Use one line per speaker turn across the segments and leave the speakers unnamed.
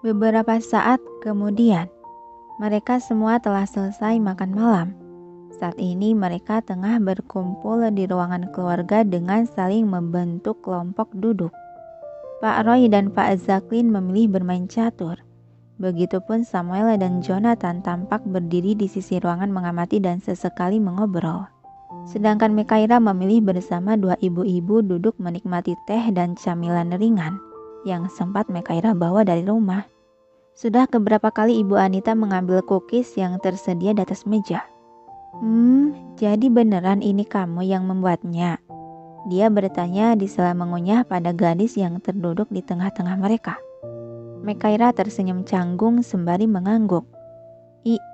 Beberapa saat kemudian, mereka semua telah selesai makan malam. Saat ini mereka tengah berkumpul di ruangan keluarga dengan saling membentuk kelompok duduk. Pak Roy dan Pak Zaklin memilih bermain catur. Begitupun Samuel dan Jonathan tampak berdiri di sisi ruangan mengamati dan sesekali mengobrol. Sedangkan Mekaira memilih bersama dua ibu-ibu duduk menikmati teh dan camilan ringan yang sempat Mekaira bawa dari rumah. Sudah keberapa kali Ibu Anita mengambil cookies yang tersedia di atas meja. Jadi beneran ini kamu yang membuatnya? Dia bertanya di sela mengunyah pada gadis yang terduduk di tengah-tengah mereka. Mekaira tersenyum canggung sembari mengangguk.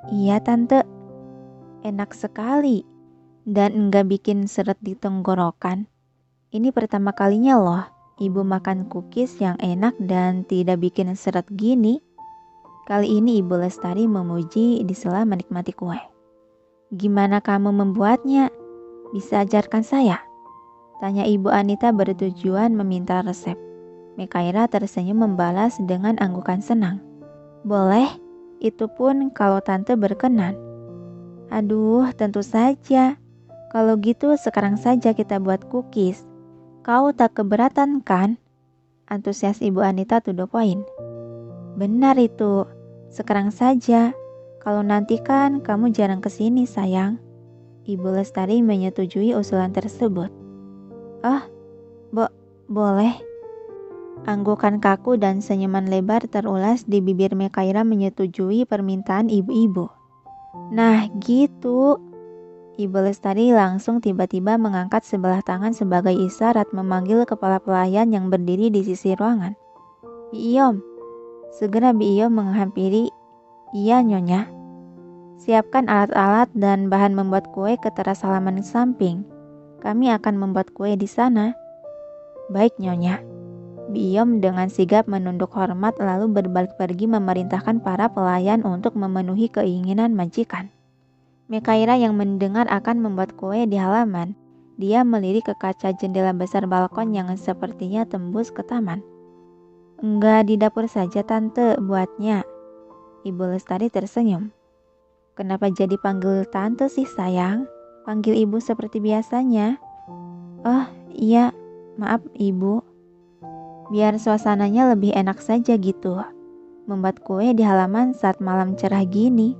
Iya tante, enak sekali dan enggak bikin seret di tenggorokan. Ini pertama kalinya loh ibu makan cookies yang enak dan tidak bikin seret gini. Kali ini Ibu Lestari memuji di sela menikmati kue. Gimana kamu membuatnya? Bisa ajarkan saya? Tanya Ibu Anita bertujuan meminta resep. Mekaira tersenyum membalas dengan anggukan senang. Boleh, itu pun kalau tante berkenan. Aduh, tentu saja. Kalau gitu sekarang saja kita buat cookies. Kau tak keberatan kan? Antusias Ibu Anita to the point. Benar itu, sekarang saja. Kalau nanti kan kamu jarang kesini sayang. Ibu Lestari menyetujui usulan tersebut. Boleh. Anggukan kaku dan senyuman lebar terulas di bibir Mekaira menyetujui permintaan ibu-ibu. Nah gitu. Ibu Lestari langsung tiba-tiba mengangkat sebelah tangan sebagai isyarat memanggil kepala pelayan yang berdiri di sisi ruangan. Biiyom. Segera Biiyom menghampiri. Iya nyonya. Siapkan alat-alat dan bahan membuat kue ke teras halaman samping. Kami akan membuat kue di sana. Baik nyonya. Biiyom dengan sigap menunduk hormat lalu berbalik pergi memerintahkan para pelayan untuk memenuhi keinginan majikan. Mekaira yang mendengar akan membuat kue di halaman. Dia melirik ke kaca jendela besar balkon yang sepertinya tembus ke taman. Enggak di dapur saja tante buatnya. Ibu Lestari tersenyum. Kenapa jadi panggil tante sih sayang? Panggil ibu seperti biasanya. Oh iya, maaf ibu. Biar suasananya lebih enak saja gitu. Membuat kue di halaman saat malam cerah gini.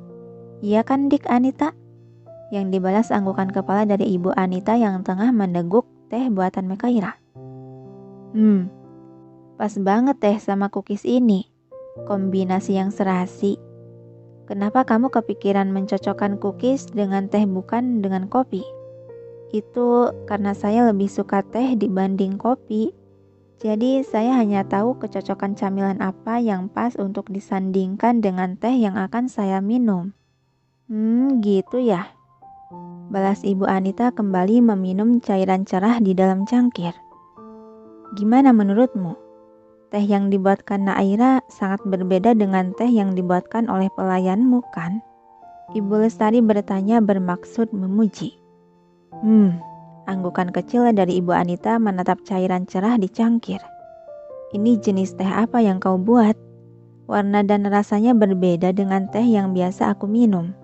Iya kan Dik Anita? Yang dibalas anggukan kepala dari Ibu Anita yang tengah mendeguk teh buatan Mekaira. Pas banget teh sama cookies ini. Kombinasi yang serasi. Kenapa kamu kepikiran mencocokkan cookies dengan teh bukan dengan kopi? Itu karena saya lebih suka teh dibanding kopi. Jadi saya hanya tahu kecocokan camilan apa yang pas untuk disandingkan dengan teh yang akan saya minum. Gitu ya. Balas Ibu Anita kembali meminum cairan cerah di dalam cangkir. Gimana menurutmu? Teh yang dibuatkan Naira sangat berbeda dengan teh yang dibuatkan oleh pelayanmu kan? Ibu Lestari bertanya bermaksud memuji. Anggukan kecil dari Ibu Anita menatap cairan cerah di cangkir. Ini jenis teh apa yang kau buat? Warna dan rasanya berbeda dengan teh yang biasa aku minum.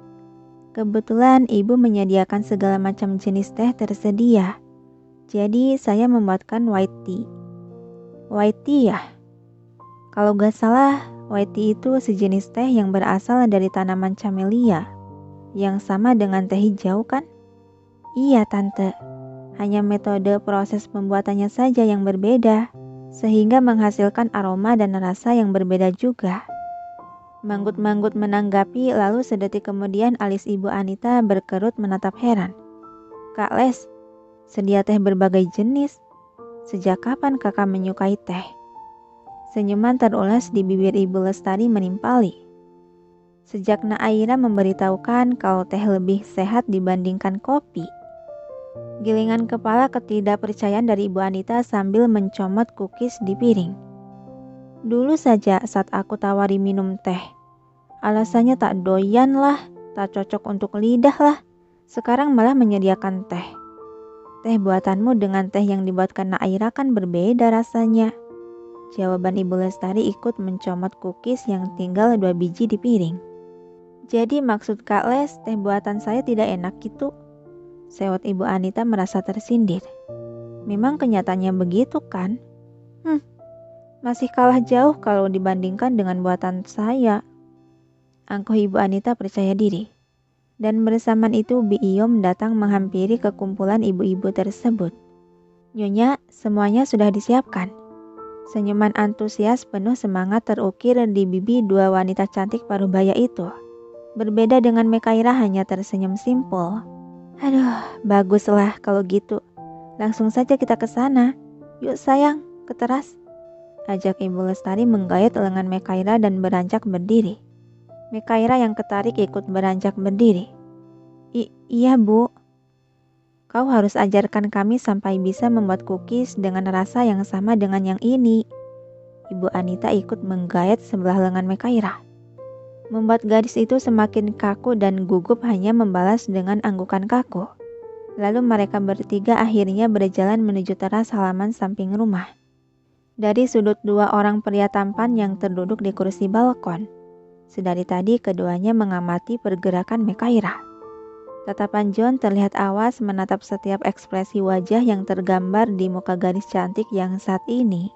Kebetulan ibu menyediakan segala macam jenis teh tersedia. Jadi saya membuatkan white tea. White tea ya? Kalau gak salah, white tea itu sejenis teh yang berasal dari tanaman camellia. Yang sama dengan teh hijau kan? Iya tante. Hanya metode proses pembuatannya saja yang berbeda, sehingga menghasilkan aroma dan rasa yang berbeda juga. Manggut-manggut menanggapi, lalu sedetik kemudian alis Ibu Anita berkerut menatap heran. Kak Les, sedia teh berbagai jenis. Sejak kapan kakak menyukai teh? Senyuman terulas di bibir Ibu Lestari menimpali. Sejak Naira memberitahukan kalau teh lebih sehat dibandingkan kopi. Gilingan kepala ketidakpercayaan dari Ibu Anita sambil mencomot cookies di piring. Dulu saja saat aku tawari minum teh. Alasannya tak doyan lah, tak cocok untuk lidah lah. Sekarang malah menyediakan teh. Teh buatanmu dengan teh yang dibuatkan Naira kan berbeda rasanya. Jawaban Ibu Lestari ikut mencomot cookies yang tinggal 2 biji di piring. Jadi maksud Kak Les, teh buatan saya tidak enak gitu? Sewot Ibu Anita merasa tersindir. Memang kenyataannya begitu kan? Masih kalah jauh kalau dibandingkan dengan buatan saya. Angkuh Ibu Anita percaya diri. Dan bersamaan itu Bi Iyom datang menghampiri kekumpulan ibu-ibu tersebut. Nyonya, semuanya sudah disiapkan. Senyuman antusias penuh semangat terukir di bibi dua wanita cantik parubaya itu. Berbeda dengan Mekaira hanya tersenyum simpul. Aduh, baguslah kalau gitu. Langsung saja kita ke sana. Yuk sayang, ke teras. Ajak Ibu Lestari menggayat lengan Mekaira dan beranjak berdiri. Mekaira yang ketarik ikut beranjak berdiri. Iya Bu. Kau harus ajarkan kami sampai bisa membuat cookies dengan rasa yang sama dengan yang ini. Ibu Anita ikut menggayat sebelah lengan Mekaira. Membuat gadis itu semakin kaku dan gugup hanya membalas dengan anggukan kaku. Lalu mereka bertiga akhirnya berjalan menuju teras halaman samping rumah. Dari sudut dua orang pria tampan yang terduduk di kursi balkon. Sedari tadi keduanya mengamati pergerakan Mekaira. Tatapan John terlihat awas menatap setiap ekspresi wajah yang tergambar di muka gadis cantik yang saat ini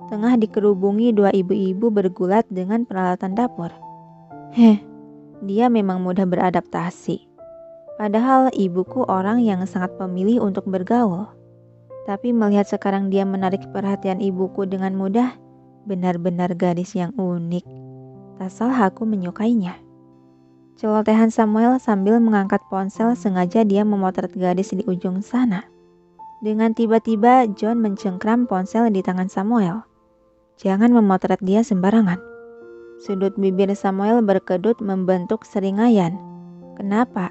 tengah dikerubungi dua ibu-ibu bergulat dengan peralatan dapur. Dia memang mudah beradaptasi. Padahal ibuku orang yang sangat pemilih untuk bergaul. Tapi melihat sekarang dia menarik perhatian ibuku dengan mudah, benar-benar gadis yang unik. Tak salah aku menyukainya. Celotehan Samuel sambil mengangkat ponsel sengaja dia memotret gadis di ujung sana. Dengan tiba-tiba John mencengkram ponsel di tangan Samuel. Jangan memotret dia sembarangan. Sudut bibir Samuel berkedut membentuk seringaian. Kenapa?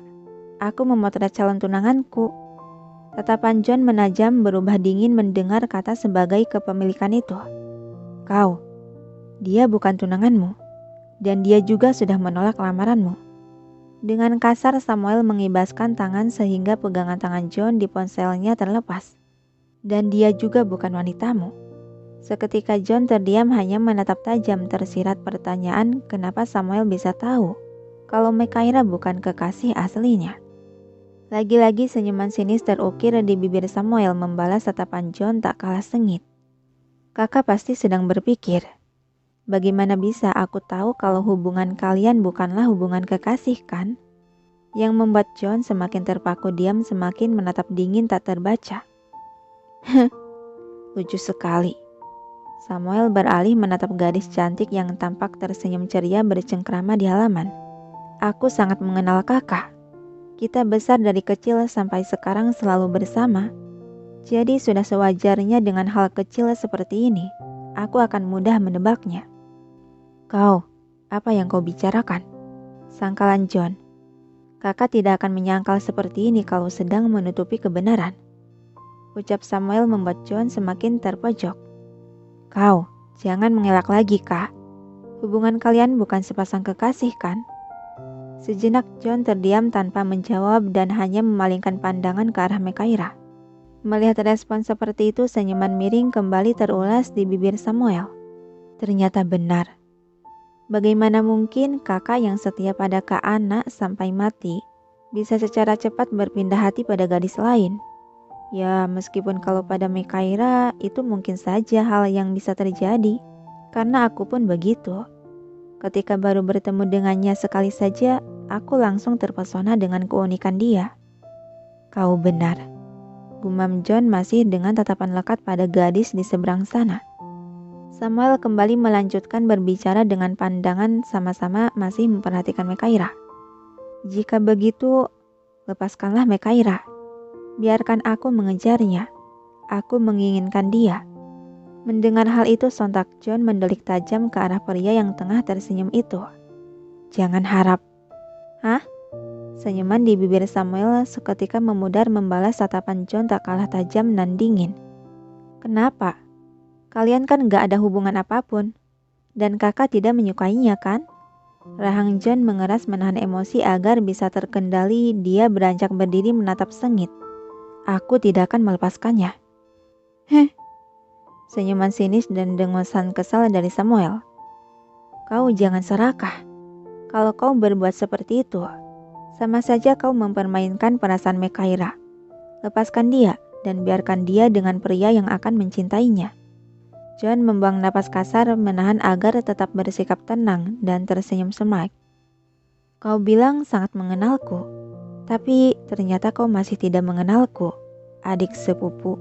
Aku memotret calon tunanganku. Tatapan John menajam berubah dingin mendengar kata sebagai kepemilikan itu. Kau, dia bukan tunanganmu. Dan dia juga sudah menolak lamaranmu. Dengan kasar Samuel mengibaskan tangan sehingga pegangan tangan John di ponselnya terlepas. Dan dia juga bukan wanitamu. Seketika John terdiam hanya menatap tajam tersirat pertanyaan kenapa Samuel bisa tahu kalau Mekaira bukan kekasih aslinya. Lagi-lagi senyuman sinis terukir di bibir Samuel membalas tatapan John tak kalah sengit. Kakak pasti sedang berpikir, bagaimana bisa aku tahu kalau hubungan kalian bukanlah hubungan kekasih kan? Yang membuat John semakin terpaku diam semakin menatap dingin tak terbaca. Lucu sekali. Samuel beralih menatap gadis cantik yang tampak tersenyum ceria bercengkrama di halaman. Aku sangat mengenal kakak. Kita besar dari kecil sampai sekarang selalu bersama. Jadi sudah sewajarnya dengan hal kecil seperti ini. Aku akan mudah menebaknya. Kau, apa yang kau bicarakan? Sangkalan John. Kakak tidak akan menyangkal seperti ini kalau sedang menutupi kebenaran. Ucap Samuel membuat John semakin terpojok. Kau, jangan mengelak lagi, Kak. Hubungan kalian bukan sepasang kekasih, kan? Sejenak John terdiam tanpa menjawab dan hanya memalingkan pandangan ke arah Mekaira. Melihat respon seperti itu, senyuman miring kembali terulas di bibir Samuel. Ternyata benar. Bagaimana mungkin kakak yang setia pada Kak Ana sampai mati bisa secara cepat berpindah hati pada gadis lain? Ya, meskipun kalau pada Mekaira itu mungkin saja hal yang bisa terjadi. Karena aku pun begitu. Ketika baru bertemu dengannya sekali saja, aku langsung terpesona dengan keunikan dia. Kau benar. Gumam John masih dengan tatapan lekat pada gadis di seberang sana. Samuel kembali melanjutkan berbicara dengan pandangan sama-sama masih memperhatikan Mekaira. Jika begitu, lepaskanlah Mekaira. Biarkan aku mengejarnya. Aku menginginkan dia. Mendengar hal itu sontak John mendelik tajam ke arah pria yang tengah tersenyum itu. Jangan harap. Hah? Senyuman di bibir Samuel seketika memudar membalas tatapan John tak kalah tajam dan dingin. Kenapa? Kalian kan gak ada hubungan apapun. Dan kakak tidak menyukainya kan? Rahang John mengeras menahan emosi agar bisa terkendali. Dia beranjak berdiri menatap sengit. Aku tidak akan melepaskannya. Senyuman sinis dan dengusan kesal dari Samuel. Kau jangan serakah. Kalau kau berbuat seperti itu, sama saja kau mempermainkan perasaan Mekaira. Lepaskan dia dan biarkan dia dengan pria yang akan mencintainya. John membuang napas kasar menahan agar tetap bersikap tenang dan tersenyum semak. Kau bilang sangat mengenalku, tapi ternyata kau masih tidak mengenalku, adik sepupu.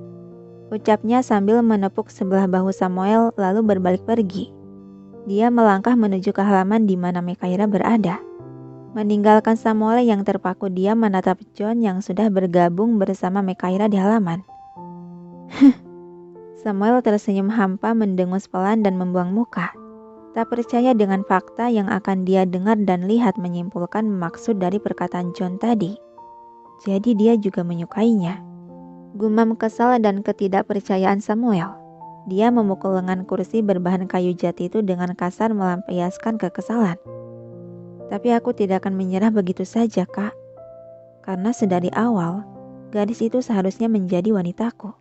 Ucapnya sambil menepuk sebelah bahu Samuel lalu berbalik pergi. Dia melangkah menuju ke halaman di mana Mekaira berada. Meninggalkan Samuel yang terpaku diam menatap John yang sudah bergabung bersama Mekaira di halaman. Samuel tersenyum hampa mendengus pelan dan membuang muka. Tak percaya dengan fakta yang akan dia dengar dan lihat menyimpulkan maksud dari perkataan John tadi. Jadi dia juga menyukainya. Gumam kesal dan ketidakpercayaan Samuel. Dia memukul lengan kursi berbahan kayu jati itu dengan kasar melampiaskan kekesalan. Tapi aku tidak akan menyerah begitu saja, Kak. Karena sedari awal, gadis itu seharusnya menjadi wanitaku.